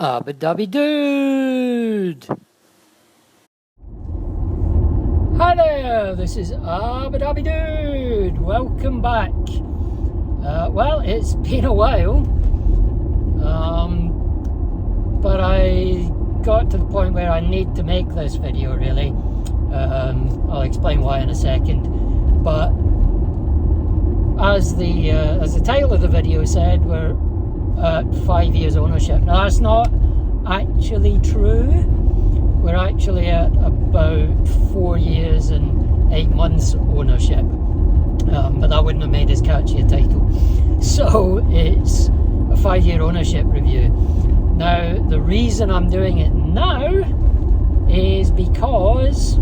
Abba-dabby dude! Hi there, this is Abba-dabby dude. Welcome back. Well, it's been a while, but I got to the point where I need to make this video, really. I'll explain why in a second. But as the title of the video said, we're at 5 years ownership. Now that's not actually true. We're actually at about 4 years and 8 months ownership, but that wouldn't have made as catchy a title. So it's a 5-year ownership review. Now the reason I'm doing it now is because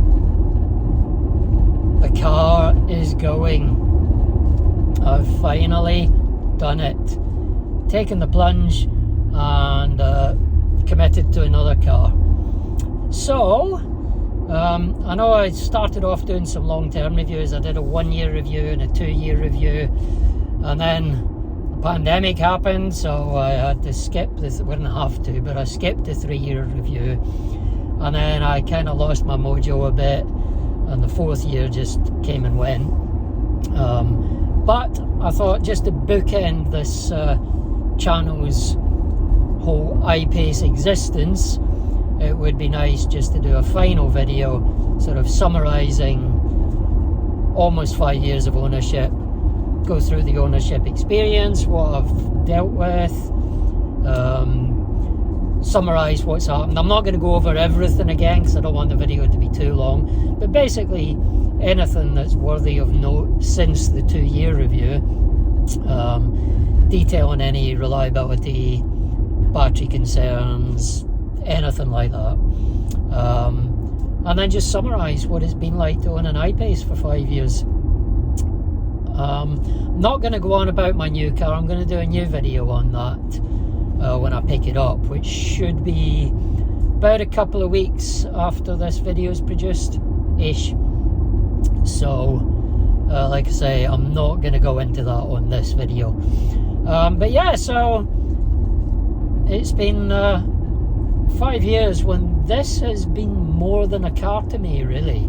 the car is going. I've finally done it. Taken the plunge and committed to another car. So I know I started off doing some long-term reviews. I did a 1-year review and a 2-year review, and then the pandemic happened, so I had to skip this. I wouldn't have to, but I skipped the 3-year review, and then I kind of lost my mojo a bit, and the 4th year just came and went. But I thought, just to bookend this channel's whole I-Pace existence, it would be nice just to do a final video sort of summarising almost 5 years of ownership, go through the ownership experience, what I've dealt with, summarise what's happened. I'm not going to go over everything again because I don't want the video to be too long, but basically anything that's worthy of note since the 2-year review, detailing any reliability, battery concerns, anything like that, and then just summarise what it's been like to own an I-Pace for 5 years. I'm not going to go on about my new car. I'm going to do a new video on that when I pick it up, which should be about a couple of weeks after this video is produced ish. So like I say, I'm not going to go into that on this video, but yeah, so it's been 5 years when this has been more than a car to me, really.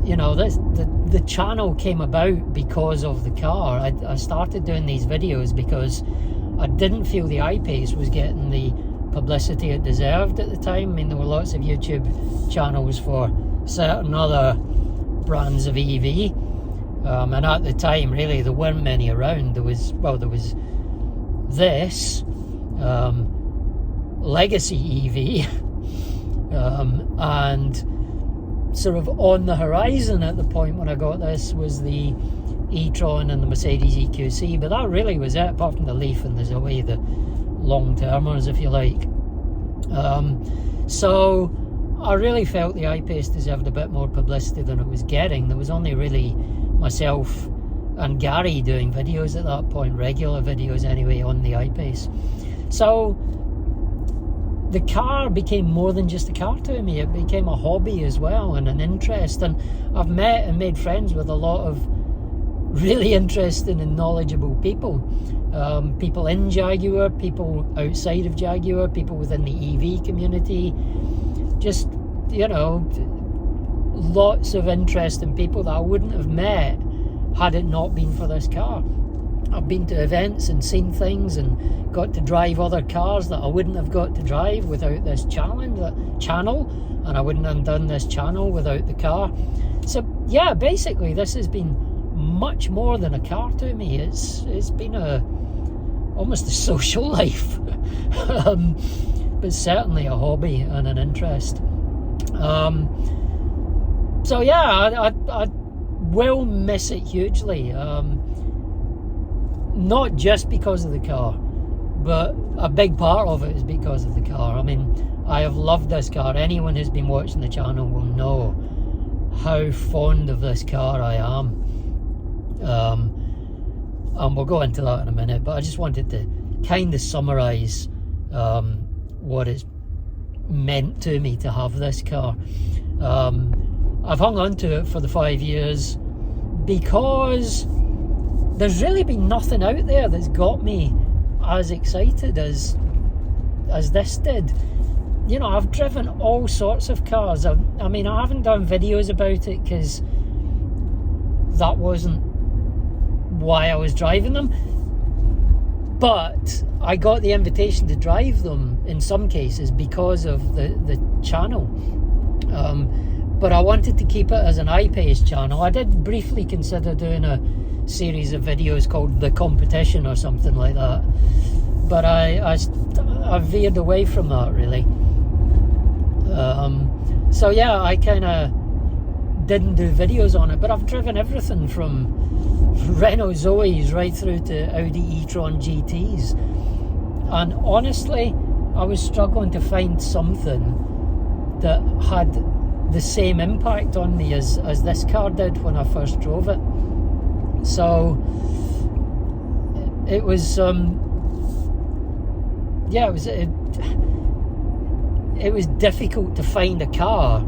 You know, the channel came about because of the car. I started doing these videos because I didn't feel the I-Pace was getting the publicity it deserved at the time. I mean, there were lots of YouTube channels for certain other brands of EV, and at the time, really, there weren't many around. There was this legacy EV, and sort of on the horizon at the point when I got this was the e-tron and the Mercedes EQC, but that really was it, apart from the Leaf and the Zoe, the long-termers, if you like. So I really felt the I-Pace deserved a bit more publicity than it was getting. There was only really myself and Gary doing videos at that point, regular videos anyway, on the I-Pace. So the car became more than just a car to me. It became a hobby as well, and an interest, and I've met and made friends with a lot of really interesting and knowledgeable people. People in Jaguar, people outside of Jaguar, people within the EV community, just, you know, lots of interesting people that I wouldn't have met had it not been for this car. I've been to events and seen things and got to drive other cars that I wouldn't have got to drive without this channel, and I wouldn't have done this channel without the car. So yeah, basically this has been much more than a car to me. It's been almost a social life, but certainly a hobby and an interest. So yeah, I will miss it hugely. Not just because of the car, but a big part of it is because of the car. I mean, I have loved this car. Anyone who's been watching the channel will know how fond of this car I am. And we'll go into that in a minute, but I just wanted to kind of summarise what it's meant to me to have this car. I've hung on to it for the 5 years because there's really been nothing out there that's got me as excited as as this did. You know, I've driven all sorts of cars. I mean, I haven't done videos about it because that wasn't why I was driving them. But I got the invitation to drive them in some cases because of the channel. But I wanted to keep it as an I-Pace channel. I did briefly consider doing a series of videos called The Competition or something like that. But I veered away from that, really. So yeah, I kind of didn't do videos on it, but I've driven everything from Renault Zoes right through to Audi e-tron GTs, and honestly I was struggling to find something that had the same impact on me as this car did when I first drove it. So it was it was difficult to find a car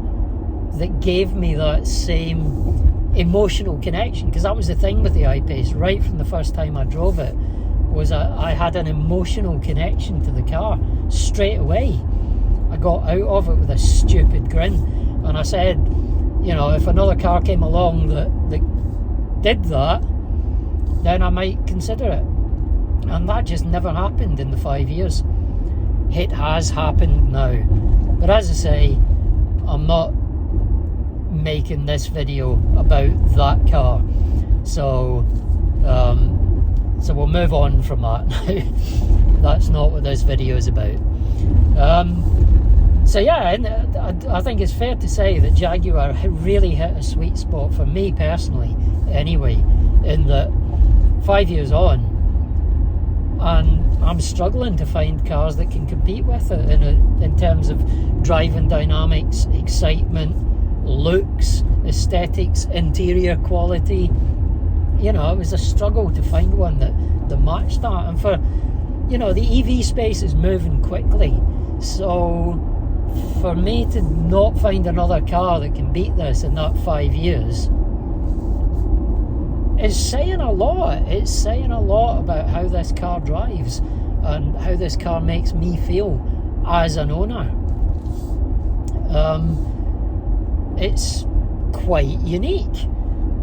that gave me that same emotional connection, because that was the thing with the I-Pace right from the first time I drove it, was I had an emotional connection to the car straight away. I got out of it with a stupid grin, and I said, you know, if another car came along that did that, then I might consider it. And that just never happened in the 5 years. It has happened now, but as I say, I'm not making this video about that car, so we'll move on from that now. That's not what this video is about. So yeah, I think it's fair to say that Jaguar really hit a sweet spot for me personally anyway, in that 5 years on, and I'm struggling to find cars that can compete with it in terms of driving dynamics, excitement, looks, aesthetics, interior quality. You know, it was a struggle to find one that matched that. And for, you know, the EV space is moving quickly, so for me to not find another car that can beat this in that 5 years is saying a lot. It's saying a lot about how this car drives and how this car makes me feel as an owner. It's quite unique.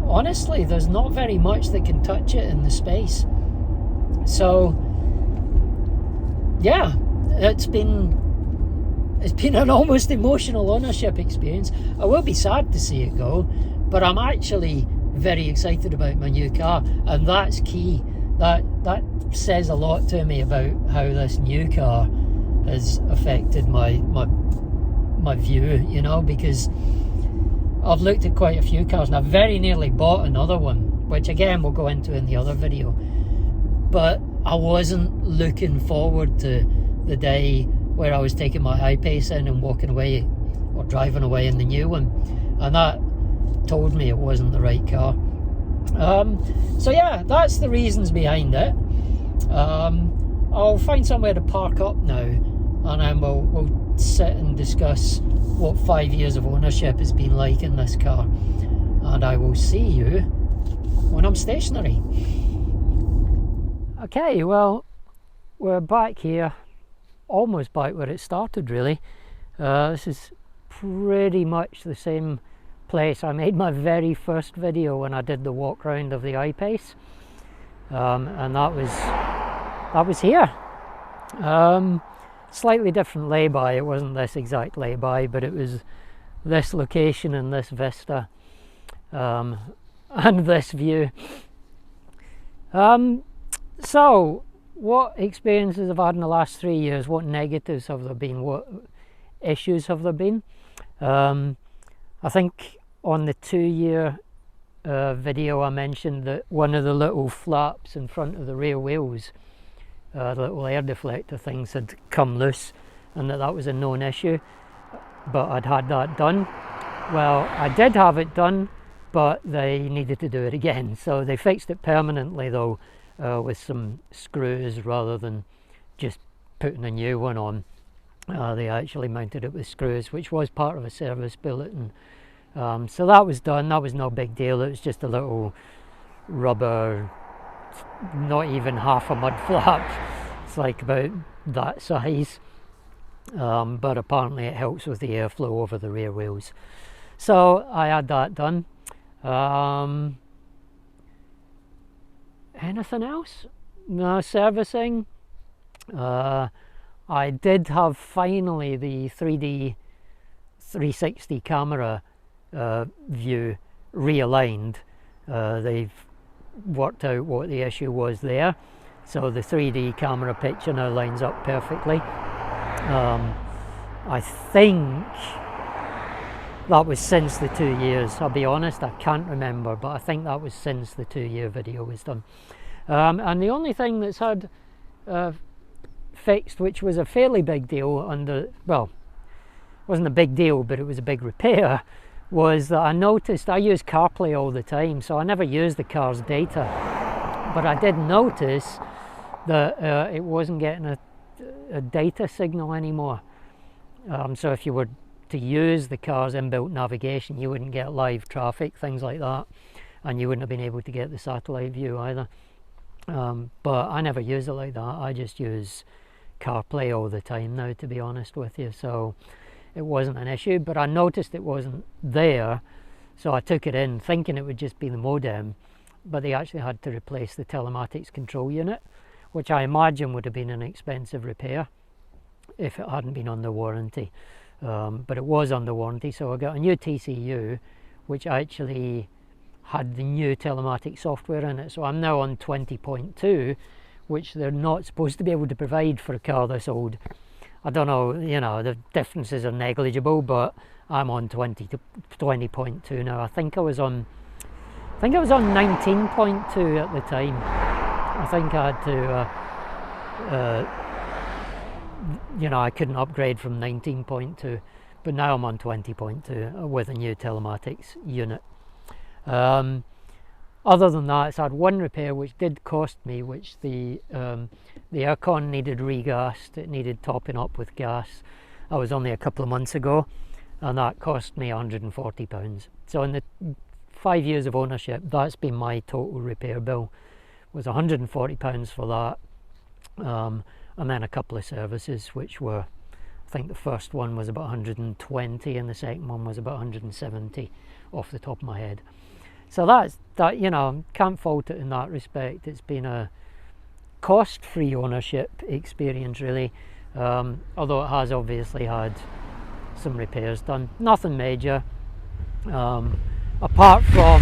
Honestly, there's not very much that can touch it in the space. So yeah, it's been an almost emotional ownership experience. I will be sad to see it go, but I'm actually very excited about my new car, and that's key. That says a lot to me about how this new car has affected my view, you know, because I've looked at quite a few cars and I've very nearly bought another one, which again we'll go into in the other video, but I wasn't looking forward to the day where I was taking my I-Pace in and walking away or driving away in the new one, and that told me it wasn't the right car. So yeah, that's the reasons behind it. I'll find somewhere to park up now, and then we'll sit and discuss what 5 years of ownership has been like in this car, and I will see you when I'm stationary. Okay, well, we're back here, almost back where it started really. This is pretty much the same place I made my very first video when I did the walk round of the I-Pace, and that was here. Slightly different lay-by. It wasn't this exact lay-by, but it was this location and this vista, and this view. So what experiences I've had in the last 3 years, what negatives have there been, what issues have there been? I think on the 2-year video I mentioned that one of the little flaps in front of the rear wheels, the little air deflector things, had come loose, and that was a known issue, but I'd had that done. Well, I did have it done, but they needed to do it again, so they fixed it permanently though, with some screws rather than just putting a new one on. They actually mounted it with screws, which was part of a service bulletin. So that was done. That was no big deal. It was just a little rubber, not even half a mud flap. It's like about that size. but apparently it helps with the airflow over the rear wheels. So I had that done. Anything else? No servicing. I did have finally the 3D 360 camera view realigned. They've worked out what the issue was there, so the 3D camera picture now lines up perfectly. I think that was since the 2 years. I'll be honest, I can't remember, but I think that was since the 2-year video was done. And the only thing that's had fixed, which was a fairly big deal well, wasn't a big deal, but it was a big repair, was that I noticed I use CarPlay all the time, so I never use the car's data, but I did notice that it wasn't getting a data signal anymore. So if you were to use the car's inbuilt navigation, you wouldn't get live traffic, things like that, and you wouldn't have been able to get the satellite view either. But I never use it like that. I just use CarPlay all the time now, to be honest with you, so it wasn't an issue. But I noticed it wasn't there, so I took it in thinking it would just be the modem, but they actually had to replace the telematics control unit, which I imagine would have been an expensive repair if it hadn't been under warranty. But it was under warranty, so I got a new TCU which actually had the new telematic software in it. So I'm now on 20.2, which they're not supposed to be able to provide for a car this old. I don't know, the differences are negligible, but I'm on 20.2 now. I think I was on 19.2 at the time. I think I had to I couldn't upgrade from 19.2, but now I'm on 20.2 with a new telematics unit. Other than that, it's had one repair which did cost me, which the aircon needed regassed. It needed topping up with gas. That was only a couple of months ago, and that cost me £140. So in the 5 years of ownership, that's been my total repair bill, was £140 for that, and then a couple of services, which were, I think the first one was about 120 and the second one was about 170 off the top of my head. So that, can't fault it in that respect. It's been a cost-free ownership experience, really, although it has obviously had some repairs done. Nothing major, apart from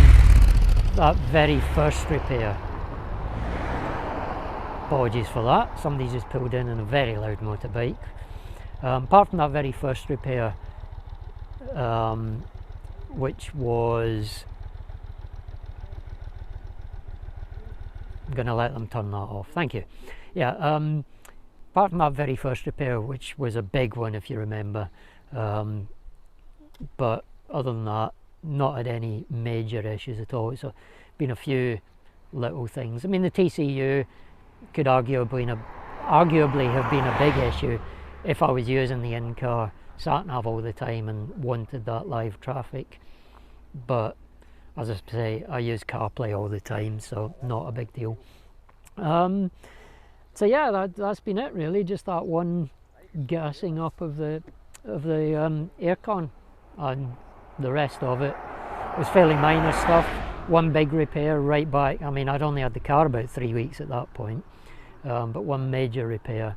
that very first repair. Apologies for that, somebody just pulled in a very loud motorbike. Apart from that very first repair, which was, I'm going to let them turn that off, thank you. Yeah, apart from that very first repair, which was a big one if you remember, but other than that, not had any major issues at all. It's been a few little things. I mean, the TCU could arguably have been a big issue if I was using the in-car sat-nav all the time and wanted that live traffic, but as I say, I use CarPlay all the time, so not a big deal. So yeah, that's been it really, just that one gassing up of the aircon, and the rest of it was fairly minor stuff. One big repair right back, I mean, I'd only had the car about 3 weeks at that point, but one major repair,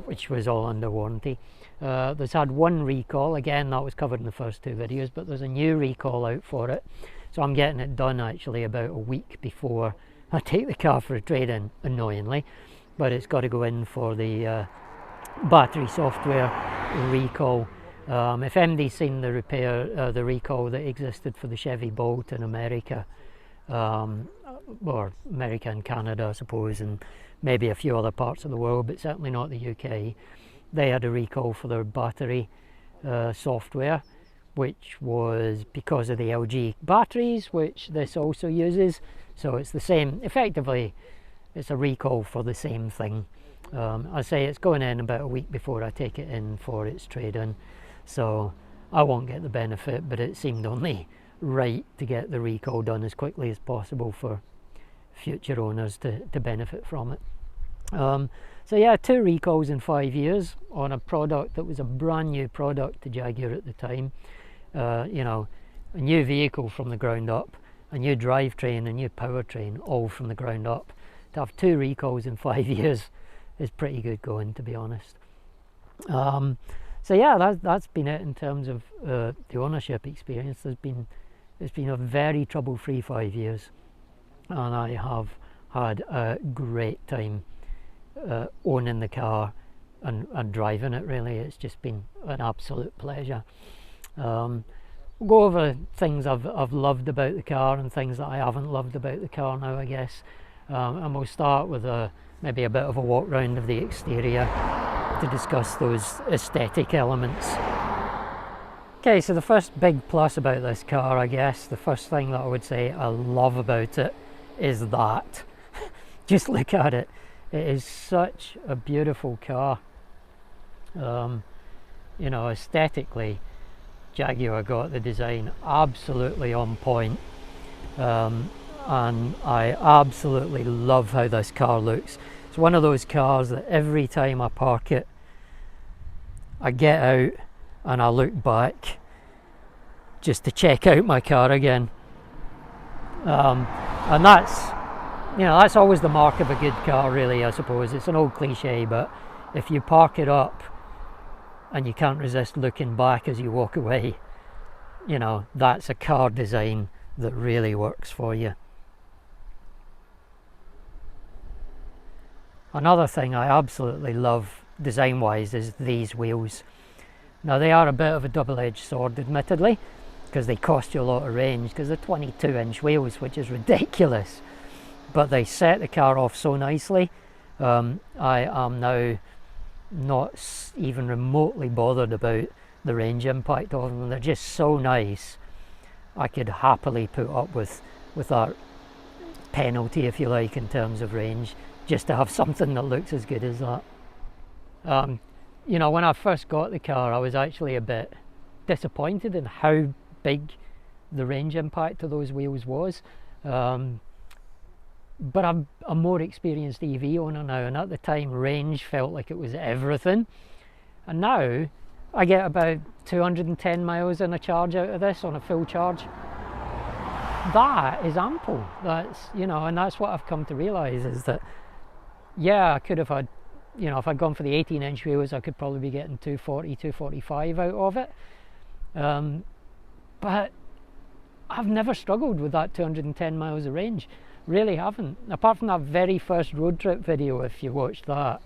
which was all under warranty. There's had one recall, again that was covered in the first two videos, but there's a new recall out for it, so I'm getting it done actually about a week before I take the car for a trade-in, annoyingly, but it's got to go in for the battery software recall. If MD's seen the repair, the recall that existed for the Chevy Bolt in America, or America and Canada I suppose, and maybe a few other parts of the world, but certainly not the UK, they had a recall for their battery software, which was because of the LG batteries, which this also uses. So it's the same, effectively it's a recall for the same thing. I say it's going in about a week before I take it in for its trade-in, so I won't get the benefit, but it seemed only right to get the recall done as quickly as possible for future owners to benefit from it. So yeah, 2 recalls in 5 years on a product that was a brand new product to Jaguar at the time. You know, a new vehicle from the ground up, a new drivetrain, a new powertrain, all from the ground up. To have 2 recalls in 5 years is pretty good going, to be honest. So yeah, that's been it in terms of the ownership experience. It's been a very trouble-free 5 years, and I have had a great time owning the car and driving it. Really, it's just been an absolute pleasure. We'll go over things I've loved about the car and things that I haven't loved about the car now, I guess. And we'll start with maybe a bit of a walk round of the exterior to discuss those aesthetic elements. Okay, so the first big plus about this car, I guess, the first thing that I would say I love about it is that. Just look at it. It is such a beautiful car. You know, aesthetically, Jaguar got the design absolutely on point. And I absolutely love how this car looks. It's one of those cars that every time I park it, I get out and I look back just to check out my car again. And that's, you know, that's always the mark of a good car, really, I suppose. It's an old cliche, but if you park it up and you can't resist looking back as you walk away, you know, that's a car design that really works for you. Another thing I absolutely love design-wise is these wheels. Now, they are a bit of a double-edged sword, admittedly, because they cost you a lot of range, because they're 22-inch wheels, which is ridiculous. But they set the car off so nicely. I am now not even remotely bothered about the range impact of them. They're just so nice. I could happily put up with that penalty, if you like, in terms of range, just to have something that looks as good as that. You know, when I first got the car, I was actually a bit disappointed in how big the range impact of those wheels was. But I'm a more experienced EV owner now, and at the time range felt like it was everything. And now I get about 210 miles in a charge out of this on a full charge. That is ample. That's, you know, and that's what I've come to realise, is that, yeah, I could have had, you know, if I'd gone for the 18-inch wheels, I could probably be getting 240, 245 out of it. But I've never struggled with that 210 miles of range. Really haven't. Apart from that very first road trip video, if you watched that,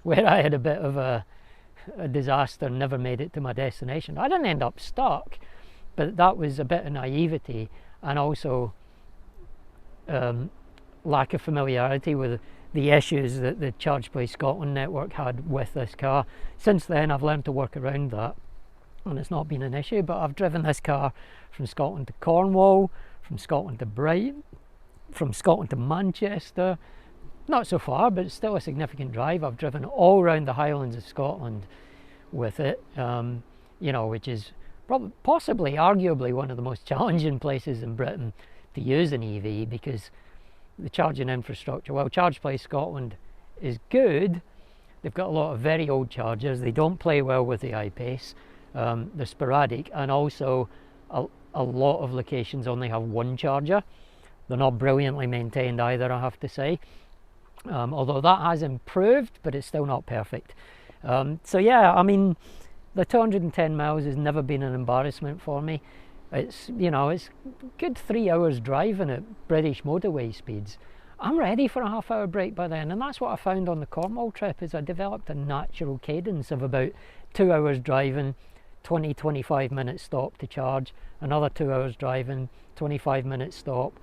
where I had a bit of a disaster and never made it to my destination. I didn't end up stuck, but that was a bit of naivety and also lack of familiarity with the issues that the Charge Place Scotland network had with this car. Since then, I've learned to work around that, and it's not been an issue. But I've driven this car from Scotland to Cornwall, from Scotland to Brighton, from Scotland to Manchester. Not so far, but it's still a significant drive. I've driven all around the Highlands of Scotland with it, you know, which is possibly, arguably, one of the most challenging places in Britain to use an EV, because the charging infrastructure, well, Charge Place Scotland is good. They've got a lot of very old chargers. They don't play well with the I-Pace. They're sporadic, and also a lot of locations only have one charger. They're not brilliantly maintained either, I have to say. Although that has improved, but it's still not perfect. So yeah, I mean, the 210 miles has never been an embarrassment for me. It's, you know, it's good 3 hours driving at British motorway speeds. I'm ready for a half-hour break by then, and that's what I found on the Cornwall trip, is I developed a natural cadence of about 2 hours driving, 20-25 minutes stop to charge, another 2 hours driving, 25 minutes stop,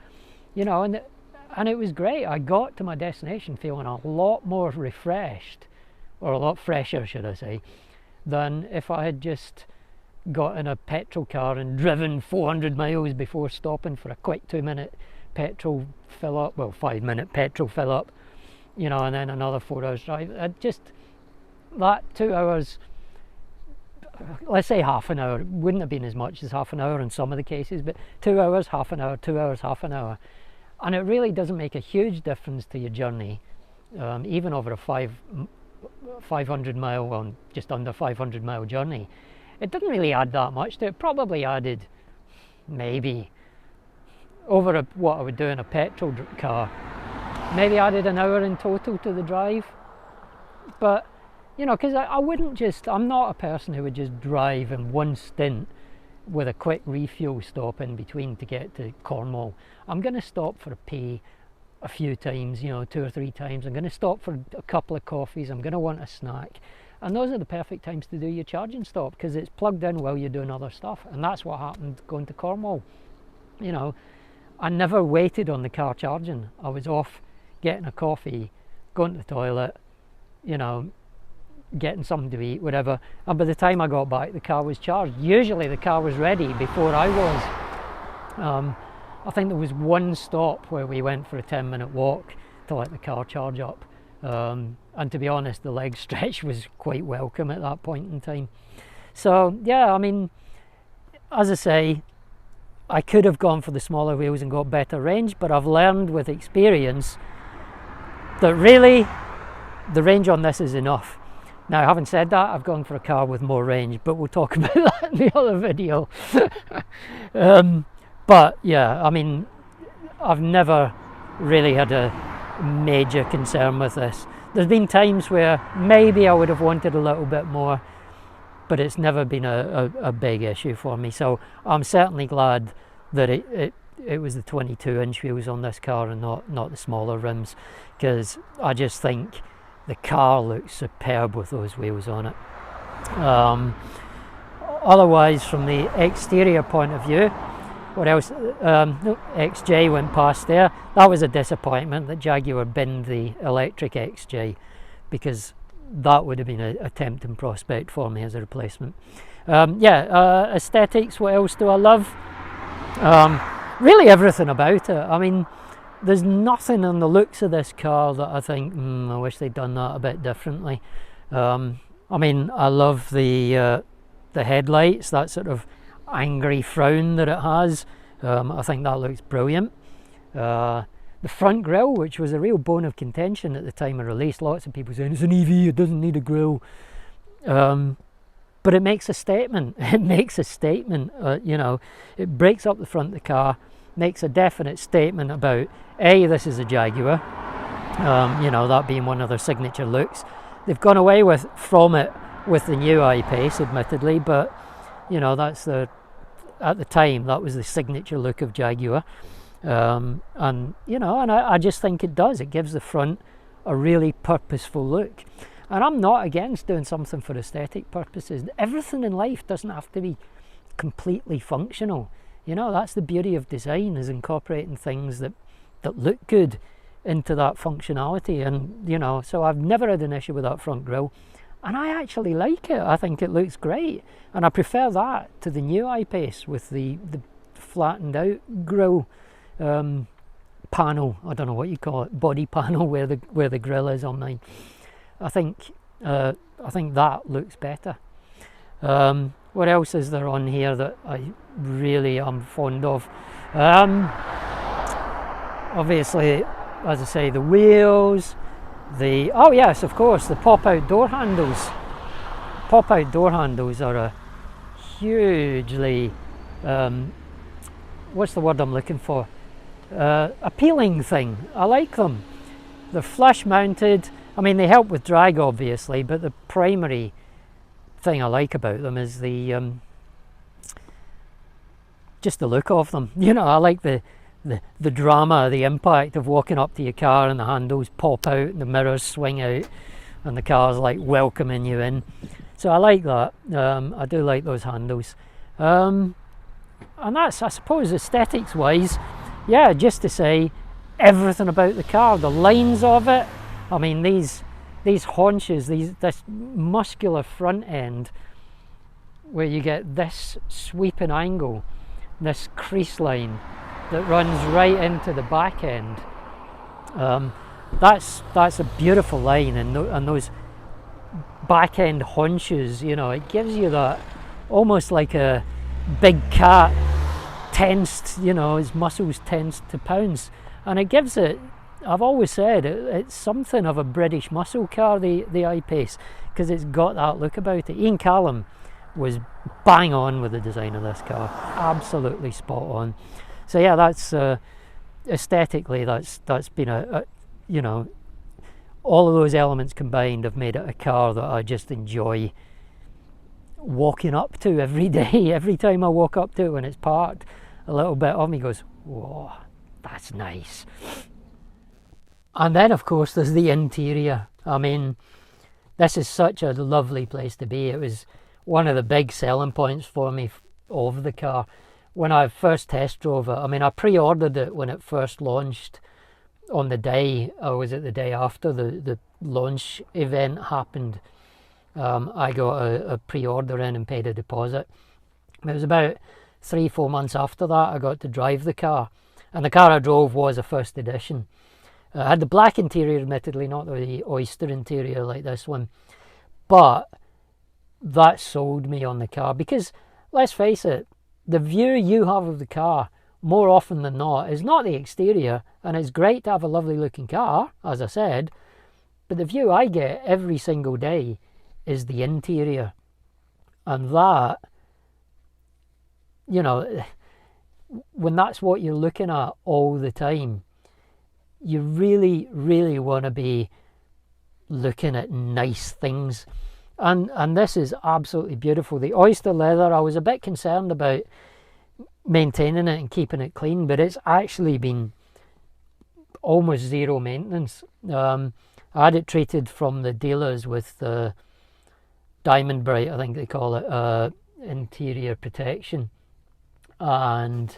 you know, and it was great. I got to my destination feeling a lot more refreshed, or a lot fresher, should I say, than if I had just got in a petrol car and driven 400 miles before stopping for a quick 2-minute petrol fill up, well, 5-minute petrol fill up, you know, and then another 4 hours drive. That 2 hours, let's say half an hour, wouldn't have been as much as half an hour in some of the cases, but 2 hours, half an hour, 2 hours, half an hour. And it really doesn't make a huge difference to your journey even over a 500 mile, well, just under 500 mile journey, it didn't really add that much to it. Probably added maybe over what I would do in a petrol car, maybe added an hour in total to the drive. But you know, because I wouldn't just, I'm not a person who would just drive in one stint with a quick refuel stop in between to get to Cornwall. I'm going to stop for a pee a few times, you know, 2 or 3 times. I'm going to stop for a couple of coffees. I'm going to want a snack. And those are the perfect times to do your charging stop, because it's plugged in while you're doing other stuff. And that's what happened going to Cornwall. You know, I never waited on the car charging. I was off getting a coffee, going to the toilet, you know, getting something to eat, whatever, and by the time I got back the car was charged. Usually the car was ready before I was. I think there was one stop where we went for a 10-minute walk to let the car charge up, and to be honest, the leg stretch was quite welcome at that point in time. So yeah, I mean, as I say, I could have gone for the smaller wheels and got better range, but I've learned with experience that really the range on this is enough. Now, having said that, I've gone for a car with more range, but we'll talk about that in the other video. But yeah, I mean, I've never really had a major concern with this. There's been times where maybe I would have wanted a little bit more, but it's never been a big issue for me. So I'm certainly glad that it was the 22-inch wheels on this car and not the smaller rims, because I just think the car looks superb with those wheels on it. Otherwise, from the exterior point of view, what else? XJ went past there. That was a disappointment that Jaguar binned the electric XJ, because that would have been a tempting prospect for me as a replacement. Aesthetics, what else do I love? Really everything about it. I mean, there's nothing on the looks of this car that I think, I wish they'd done that a bit differently. I mean, I love the headlights, that sort of angry frown that it has. I think that looks brilliant. The front grille, which was a real bone of contention at the time of release, lots of people saying it's an EV, it doesn't need a grille. But it makes a statement. It makes a statement. You know, it breaks up the front of the car, makes a definite statement about, A, this is a Jaguar, you know, that being one of their signature looks. They've gone away from it with the new I-Pace, admittedly, but you know, that's at the time that was the signature look of Jaguar. And you know, and I just think it does. It gives the front a really purposeful look. And I'm not against doing something for aesthetic purposes. Everything in life doesn't have to be completely functional. You know, that's the beauty of design, is incorporating things that look good into that functionality. And you know, so I've never had an issue with that front grille, and I actually like it. I think it looks great, and I prefer that to the new I-Pace with the flattened out grille panel. I don't know what you call it, body panel, where the grille is on mine. I think that looks better. What else is there on here that I really am fond of? Obviously, as I say, the wheels, oh yes, of course, the pop-out door handles. Pop-out door handles are a hugely, what's the word I'm looking for? Appealing thing. I like them. They're flush mounted. I mean, they help with drag, obviously, but the primary thing I like about them is just the look of them. You know, I like the drama, the impact of walking up to your car and the handles pop out and the mirrors swing out and the car's like welcoming you in. So I like that. I do like those handles. And that's, I suppose, aesthetics wise, yeah, just to say everything about the car, the lines of it. I mean, these haunches, this muscular front end where you get this sweeping angle, this crease line that runs right into the back end. That's a beautiful line, and those back end haunches, you know, it gives you that almost like a big cat tensed, you know, his muscles tensed to pounce, and it gives it I've always said it's something of a British muscle car, the I-Pace, because it's got that look about it. Ian Callum was bang on with the design of this car, absolutely spot on. So yeah, that's aesthetically, that's been a you know, all of those elements combined have made it a car that I just enjoy walking up to every day. Every time I walk up to it when it's parked, a little bit of me goes, whoa, that's nice. And then of course there's the interior. I mean, this is such a lovely place to be. It was one of the big selling points for me of the car. When I first test drove it, I mean, I pre-ordered it when it first launched on the day, or was it the day after the launch event happened? I got a pre-order in and paid a deposit. It was about 3-4 months after that I got to drive the car, and the car I drove was a first edition. I had the black interior, admittedly, not the oyster interior like this one, but that sold me on the car, because let's face it, the view you have of the car more often than not is not the exterior, and it's great to have a lovely looking car, as I said, but the view I get every single day is the interior. And that, you know, when that's what you're looking at all the time, you really, really want to be looking at nice things. And this is absolutely beautiful. The oyster leather, I was a bit concerned about maintaining it and keeping it clean, but it's actually been almost zero maintenance. I had it treated from the dealers with the Diamond Bright, I think they call it, interior protection, and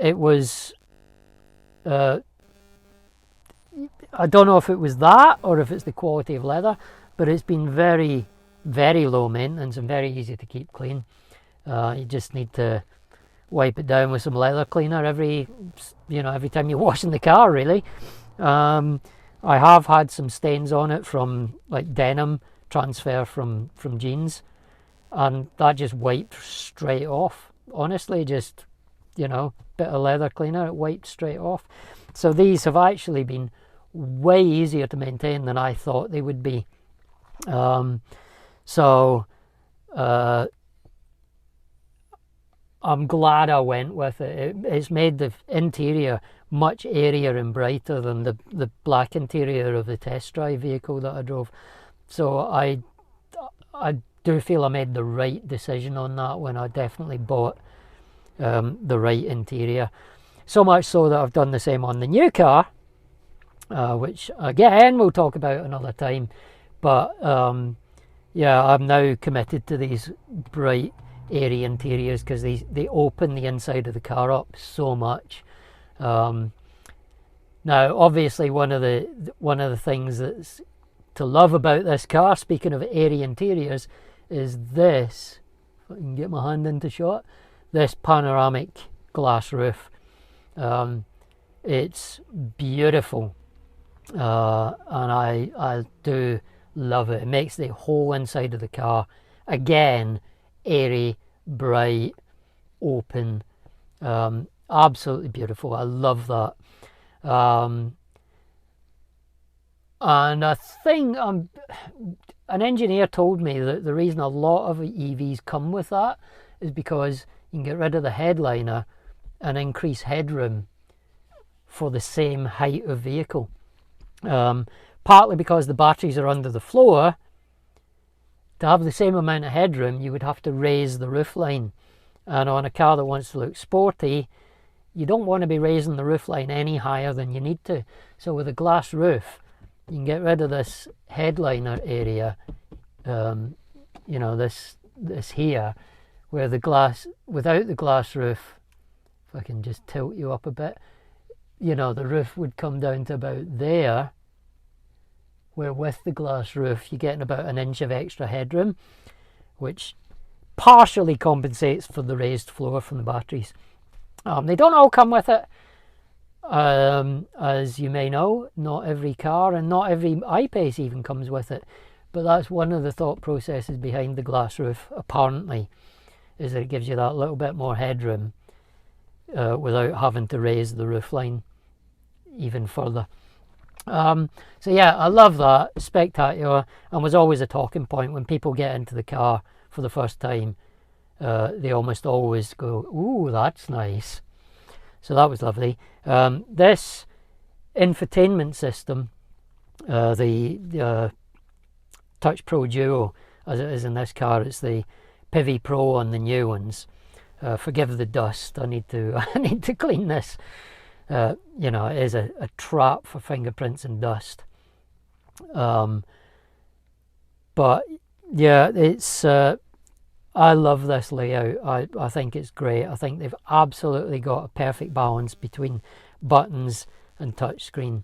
it was I don't know if it was that or if it's the quality of leather, but it's been very, very low maintenance and very easy to keep clean. You just need to wipe it down with some leather cleaner every time you're washing the car, really. I have had some stains on it from like denim transfer from jeans, and that just wiped straight off. Honestly, just, bit of leather cleaner, it wiped straight off. So these have actually been way easier to maintain than I thought they would be. I'm glad I went with it. It's made the interior much airier and brighter than the black interior of the test drive vehicle that I drove. So I do feel I made the right decision on that when I definitely bought the right interior. So much so that I've done the same on the new car, which again we'll talk about another time. But yeah, I'm now committed to these bright, airy interiors because they open the inside of the car up so much. Now, obviously, one of the things that's to love about this car, speaking of airy interiors, is this. If I can get my hand into shot, this panoramic glass roof. It's beautiful, and I do love it. It makes the whole inside of the car again airy, bright, open, absolutely beautiful. I love that. And I think an engineer told me that the reason a lot of EVs come with that is because you can get rid of the headliner and increase headroom for the same height of vehicle. Partly because the batteries are under the floor. To have the same amount of headroom, you would have to raise the roofline. And on a car that wants to look sporty, you don't want to be raising the roofline any higher than you need to. So with a glass roof, you can get rid of this headliner area, this here, where the glass, without the glass roof, if I can just tilt you up a bit, the roof would come down to about there, where with the glass roof you're getting about an inch of extra headroom, which partially compensates for the raised floor from the batteries. They don't all come with it. As you may know, not every car and not every I-Pace even comes with it. But that's one of the thought processes behind the glass roof, apparently, is that it gives you that little bit more headroom without having to raise the roofline. even further. So yeah, I love that. Spectacular, and was always a talking point when people get into the car for the first time. They almost always go, "Ooh, that's nice." So that was lovely. This infotainment system, the Touch Pro Duo, as it is in this car, it's the Pivi Pro on the new ones. Forgive the dust. I need to clean this. It is a trap for fingerprints and dust. But yeah, it's. I love this layout. I think it's great. I think they've absolutely got a perfect balance between buttons and touchscreen,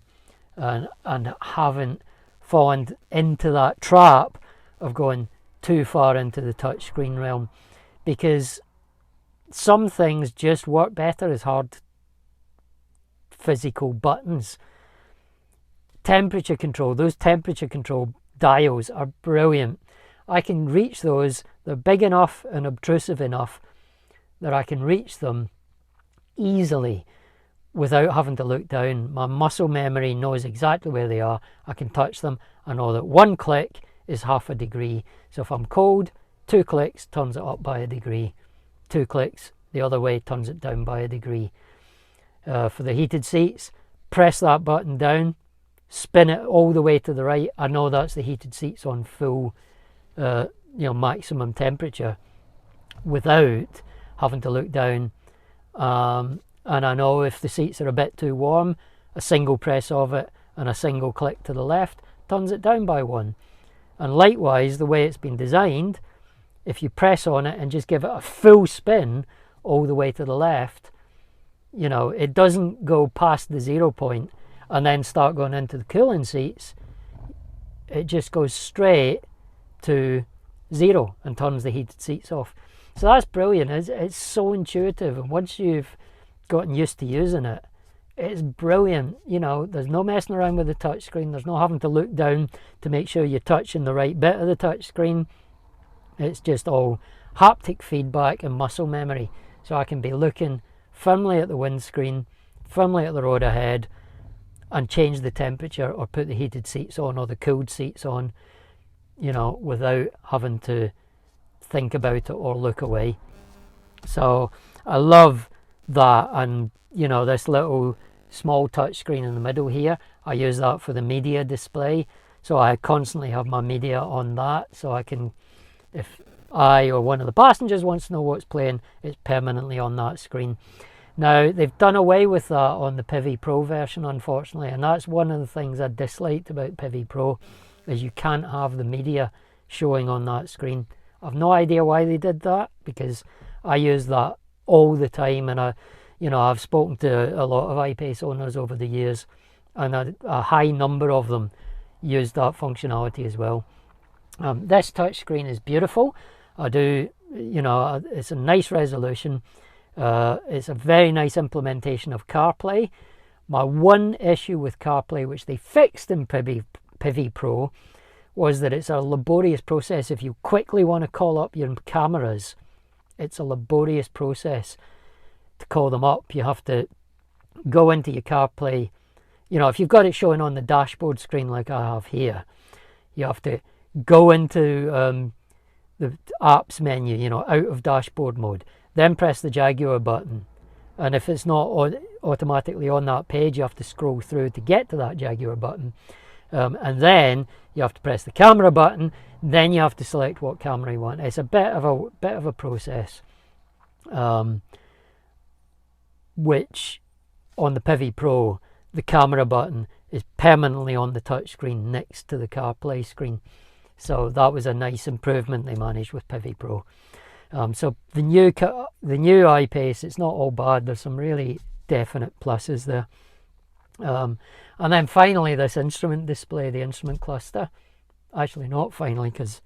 and haven't fallen into that trap of going too far into the touchscreen realm, because some things just work better as hard physical buttons. Temperature control, those temperature control dials are brilliant. I can reach those. They're big enough and obtrusive enough that I can reach them easily without having to look down. My muscle memory knows exactly where they are. I can touch them. I know that one click is half a degree. So if I'm cold, 2 clicks turns it up by a degree. 2 clicks the other way turns it down by a degree. For the heated seats, press that button down, spin it all the way to the right. I know that's the heated seats on full maximum temperature without having to look down. And I know if the seats are a bit too warm, a single press of it and a single click to the left turns it down by 1. And likewise, the way it's been designed, if you press on it and just give it a full spin all the way to the left, it doesn't go past the 0 point and then start going into the cooling seats. It just goes straight to 0 and turns the heated seats off. So that's brilliant. It's so intuitive, and once you've gotten used to using it, it's brilliant. There's no messing around with the touchscreen. There's no having to look down to make sure you're touching the right bit of the touchscreen. It's just all haptic feedback and muscle memory. So I can be looking firmly at the windscreen, firmly at the road ahead, and change the temperature or put the heated seats on or the cooled seats on, without having to think about it or look away. So I love that. And this little small touchscreen in the middle here, I use that for the media display. So I constantly have my media on that, so I can, if I or one of the passengers wants to know what's playing, it's permanently on that screen. Now, they've done away with that on the Pivi Pro version, unfortunately, and that's one of the things I disliked about Pivi Pro, is you can't have the media showing on that screen. I've no idea why they did that, because I use that all the time, and I've spoken to a lot of iPace owners over the years, and a high number of them use that functionality as well. This touchscreen is beautiful. It's a nice resolution. It's a very nice implementation of CarPlay. My one issue with CarPlay, which they fixed in Pivi Pro, was that it's a laborious process. If you quickly want to call up your cameras, it's a laborious process to call them up. You have to go into your CarPlay. If you've got it showing on the dashboard screen like I have here, you have to go into the apps menu, out of dashboard mode, then press the Jaguar button, and if it's not automatically on that page, you have to scroll through to get to that Jaguar button, and then you have to press the camera button, then you have to select what camera you want. It's a bit of a process, which on the Pivi Pro, the camera button is permanently on the touchscreen next to the CarPlay screen. So that was a nice improvement they managed with Pivi Pro. So the new iPace, it's not all bad. There's some really definite pluses there. And then finally, this instrument display, the instrument cluster. Actually, not finally, because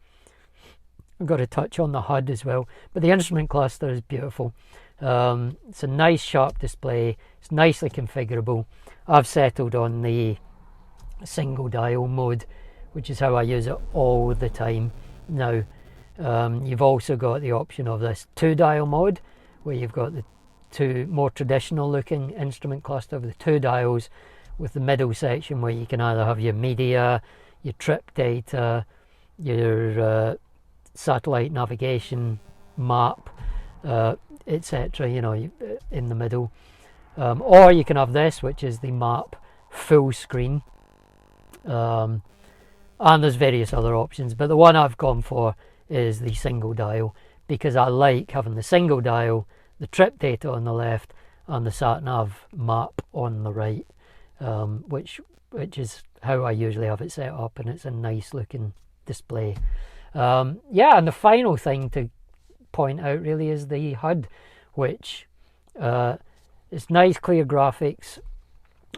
I've got to touch on the HUD as well. But the instrument cluster is beautiful. It's a nice sharp display. It's nicely configurable. I've settled on the single dial mode, which is how I use it all the time now. You've also got the option of this 2-dial mode, where you've got the two more traditional looking instrument cluster with the 2 dials, with the middle section where you can either have your media, your trip data, your satellite navigation, map, etc., you know, in the middle. Or you can have this, which is the map full screen. And there's various other options, but the one I've gone for is the single dial, because I like having the single dial, the trip data on the left, and the sat nav map on the right, which is how I usually have it set up, and it's a nice looking display. Yeah, and the final thing to point out really is the HUD, which it's nice clear graphics.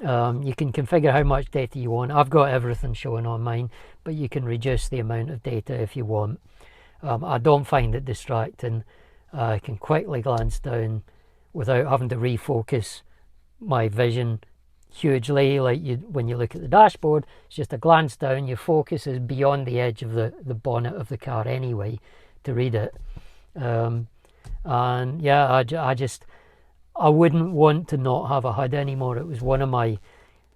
You can configure how much data you want. I've got everything showing on mine, but you can reduce the amount of data if you want. I don't find it distracting. I can quickly glance down without having to refocus my vision hugely. Like when you look at the dashboard, it's just a glance down. Your focus is beyond the edge of the bonnet of the car anyway to read it. And yeah, I wouldn't want to not have a HUD anymore. It was one of my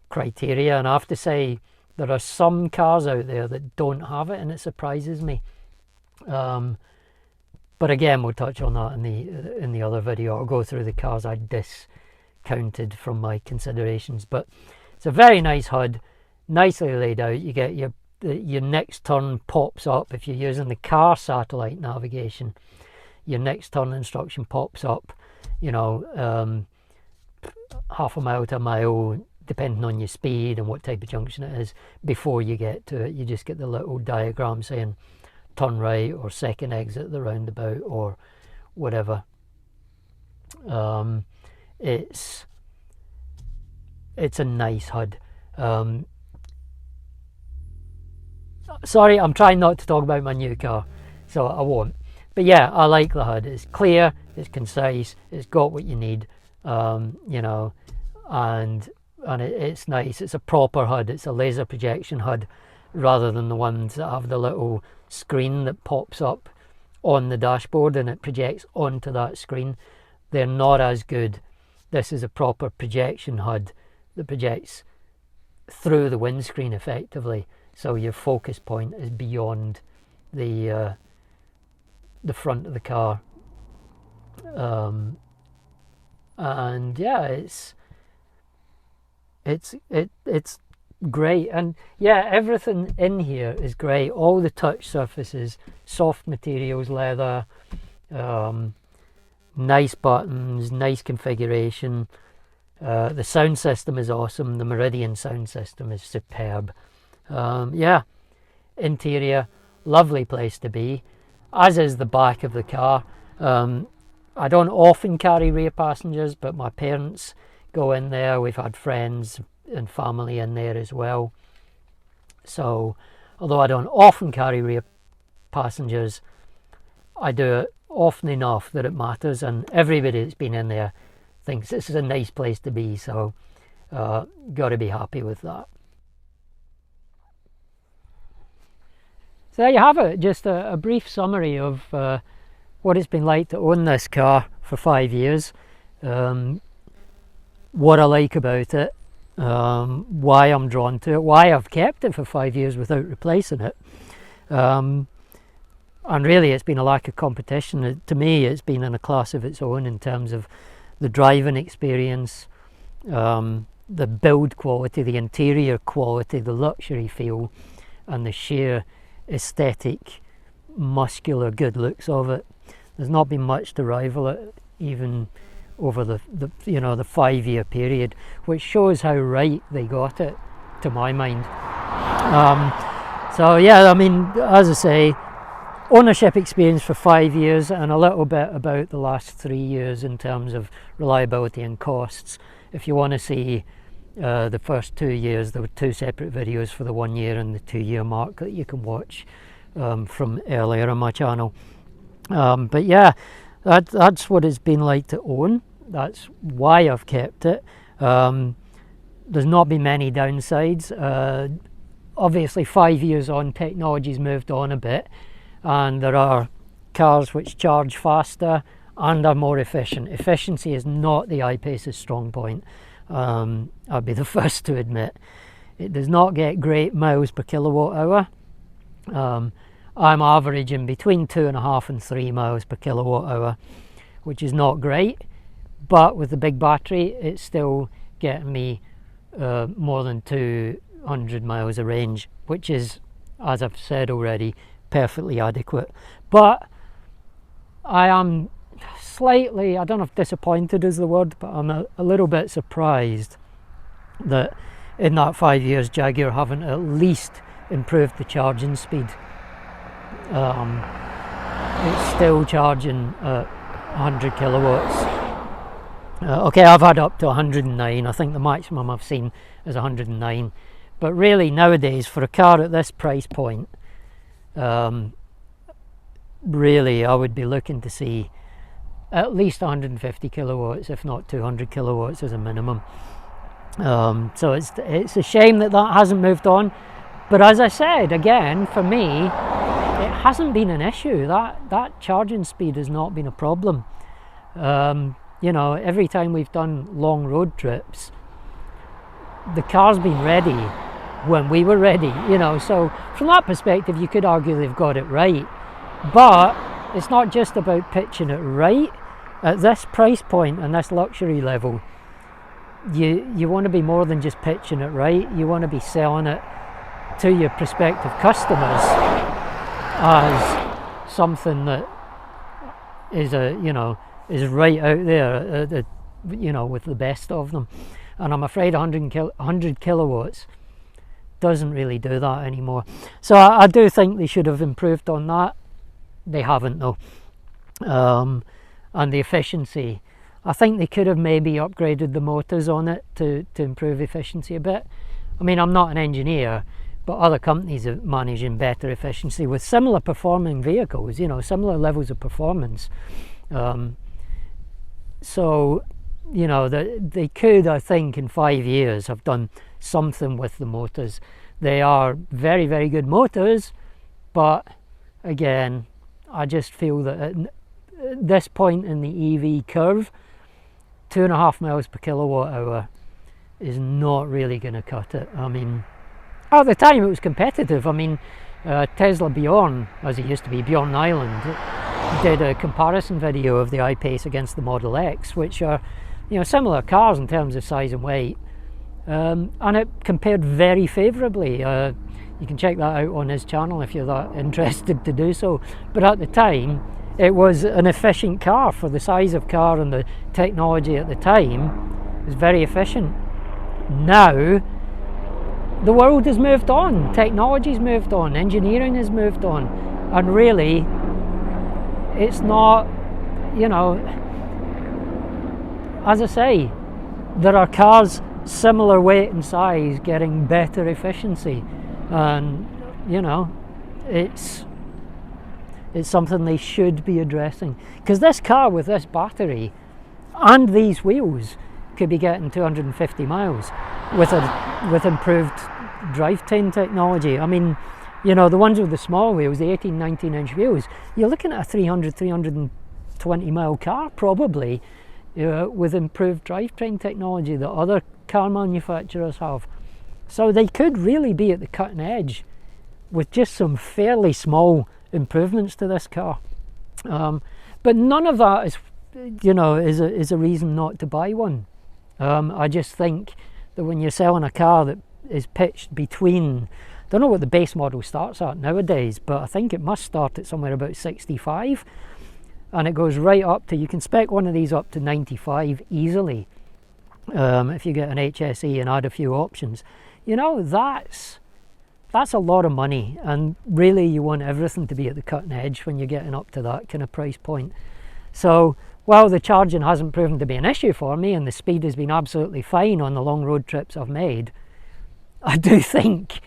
criteria, and I have to say there are some cars out there that don't have it, and it surprises me. But again, we'll touch on that in the other video. I'll go through the cars I discounted from my considerations. But it's a very nice HUD, nicely laid out. You get your next turn pops up if you're using the car satellite navigation. Your next turn instruction pops up, you know, half a mile to a mile, depending on your speed and what type of junction it is. Before you get to it, you just get the little diagram saying turn right or second exit the roundabout or whatever. It's a nice HUD. Sorry, I'm trying not to talk about my new car, so I won't. But yeah, I like the HUD. It's clear, it's concise, it's got what you need, you know, and it's nice. It's a proper HUD. It's a laser projection HUD rather than the ones that have the little screen that pops up on the dashboard and it projects onto that screen. They're not as good. This is a proper projection HUD that projects through the windscreen effectively, so your focus point is beyond the front of the car. And yeah, it's great. And yeah, everything in here is great. All the touch surfaces, soft materials, leather, nice buttons, nice configuration. The sound system is awesome. The Meridian sound system is superb. Yeah, interior, lovely place to be, as is the back of the car. I don't often carry rear passengers, but my parents go in there. We've had friends and family in there as well. So although I don't often carry rear passengers, I do it often enough that it matters, and everybody that's been in there thinks this is a nice place to be, so got to be happy with that. So there you have it, just a brief summary of what it's been like to own this car for 5 years, what I like about it, why I'm drawn to it, why I've kept it for 5 years without replacing it. And really it's been a lack of competition. To me, it's been in a class of its own in terms of the driving experience, the build quality, the interior quality, the luxury feel, and the sheer aesthetic, muscular good looks of it. There's not been much to rival it, even over the 5 year period, which shows how right they got it, to my mind. So yeah, I mean, as I say, ownership experience for 5 years, and a little bit about the last 3 years in terms of reliability and costs. If you want to see the first 2 years, there were 2 separate videos for the 1 year and the 2 year mark that you can watch from earlier on my channel. But yeah, that's what it's been like to own. That's why I've kept it. There's not been many downsides. Obviously 5 years on, technology's moved on a bit, and there are cars which charge faster and are more efficient. Efficiency is not the I-Pace's strong point. I'll be the first to admit. It does not get great miles per kilowatt hour. I'm averaging between 2.5 and 3 miles per kilowatt hour, which is not great, but with the big battery it's still getting me more than 200 miles of range, which is, as I've said already, perfectly adequate. But I am slightly, I don't know if disappointed is the word, but I'm a little bit surprised that in that 5 years Jaguar haven't at least improved the charging speed. It's still charging at 100 kilowatts. Okay, I've had up to 109. I think the maximum I've seen is 109. But really nowadays, for a car at this price point, really I would be looking to see at least 150 kilowatts, if not 200 kilowatts as a minimum. So it's a shame that hasn't moved on. But as I said, again, for me, it hasn't been an issue. That charging speed has not been a problem. You know, every time we've done long road trips, the car's been ready when we were ready, you know. So from that perspective, you could argue they've got it right. But it's not just about pitching it right. At this price point and this luxury level, you want to be more than just pitching it right. You want to be selling it to your prospective customers as something that is is right out there, with the best of them. And I'm afraid 100 kilowatts doesn't really do that anymore. So I do think they should have improved on that. They haven't though. And the efficiency, I think they could have maybe upgraded the motors on it to improve efficiency a bit. I mean, I'm not an engineer, but other companies are managing better efficiency with similar performing vehicles, similar levels of performance. So, they could, I think, in 5 years have done something with the motors. They are very, very good motors, but again, I just feel that at this point in the EV curve, 2.5 miles per kilowatt hour is not really going to cut it. I mean, at the time it was competitive. I mean, Tesla Bjorn, as it used to be, Bjorn Island, did a comparison video of the I-Pace against the Model X, which are, similar cars in terms of size and weight, and it compared very favourably. You can check that out on his channel if you're that interested to do so. But at the time, it was an efficient car for the size of car and the technology at the time. It was very efficient. Now, the world has moved on, technology's moved on, engineering has moved on, and really, it's not, as I say, there are cars similar weight and size getting better efficiency, and it's something they should be addressing, because this car with this battery and these wheels could be getting 250 miles with improved drivetrain technology. I mean, the ones with the small wheels, the 18-19 inch wheels, you're looking at a 320 mile car probably, with improved drivetrain technology that other car manufacturers have. So they could really be at the cutting edge with just some fairly small improvements to this car. But none of that is a reason not to buy one. I just think that when you're selling a car that is pitched between, I don't know what the base model starts at nowadays, but I think it must start at somewhere about 65, and it goes right up to, you can spec one of these up to 95 easily, if you get an HSE and add a few options. That's a lot of money, and really you want everything to be at the cutting edge when you're getting up to that kind of price point. So while the charging hasn't proven to be an issue for me, and the speed has been absolutely fine on the long road trips I've made, I do think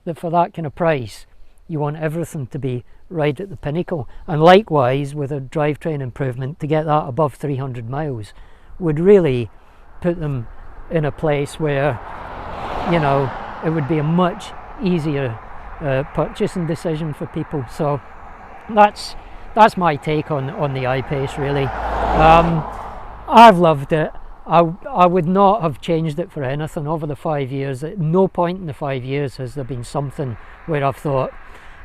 that for that kind of price, you want everything to be right at the pinnacle. And likewise, with a drivetrain improvement, to get that above 300 miles would really put them in a place where, it would be a much easier purchasing decision for people. So that's my take on the I-Pace, really. I've loved it. I would not have changed it for anything over the 5 years. At no point in the 5 years has there been something where I've thought,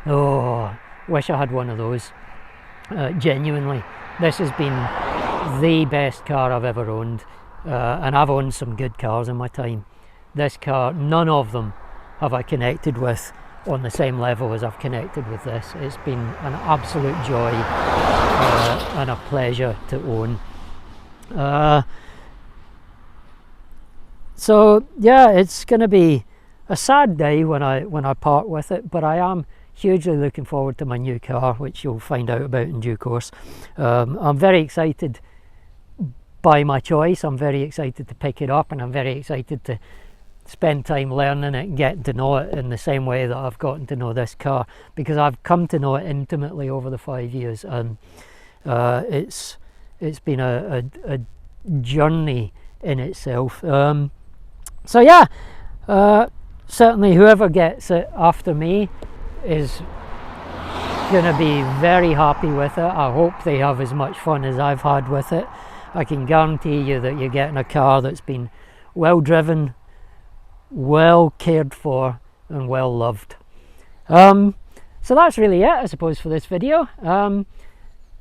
oh, wish I had one of those. Genuinely, this has been the best car I've ever owned, and I've owned some good cars in my time. This car, none of them have I connected with on the same level as I've connected with this. It's been an absolute joy and a pleasure to own. So yeah, it's going to be a sad day when I part with it, but I am hugely looking forward to my new car, which you'll find out about in due course. I'm very excited by my choice. I'm very excited to pick it up, and I'm very excited to spend time learning it and getting to know it in the same way that I've gotten to know this car, because I've come to know it intimately over the 5 years, and it's been a journey in itself. So yeah, certainly whoever gets it after me is going to be very happy with it. I hope they have as much fun as I've had with it. I can guarantee you that you're getting a car that's been well driven, well cared for, and well loved. So that's really it, I suppose, for this video.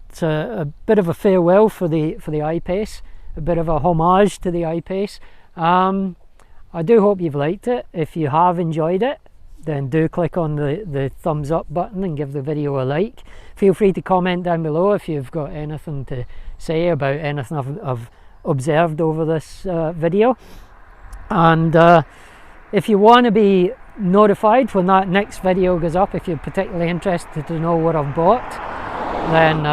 It's a bit of a farewell for the I-Pace, a bit of a homage to the I-Pace. I do hope you've liked it. If you have enjoyed it, then do click on the thumbs up button and give the video a like. Feel free to comment down below if you've got anything to say about anything I've observed over this video. And if you want to be notified when that next video goes up, if you're particularly interested to know what I've bought, then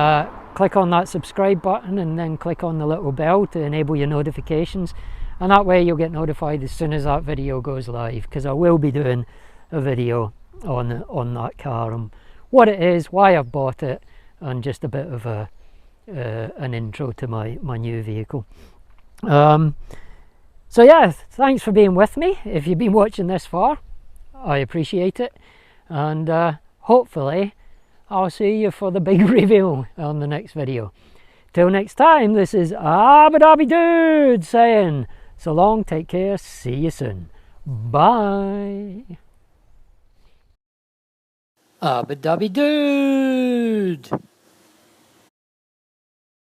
click on that subscribe button and then click on the little bell to enable your notifications, and that way you'll get notified as soon as that video goes live, because I will be doing a video on that car and what it is, why I've bought it, and just a bit of an intro to my new vehicle. So yeah, thanks for being with me. If you've been watching this far, I appreciate it, and hopefully I'll see you for the big reveal on the next video. Till next time, this is Abu Dhabi Dude saying so long, take care, see you soon, bye. Abu Dhabi Dude.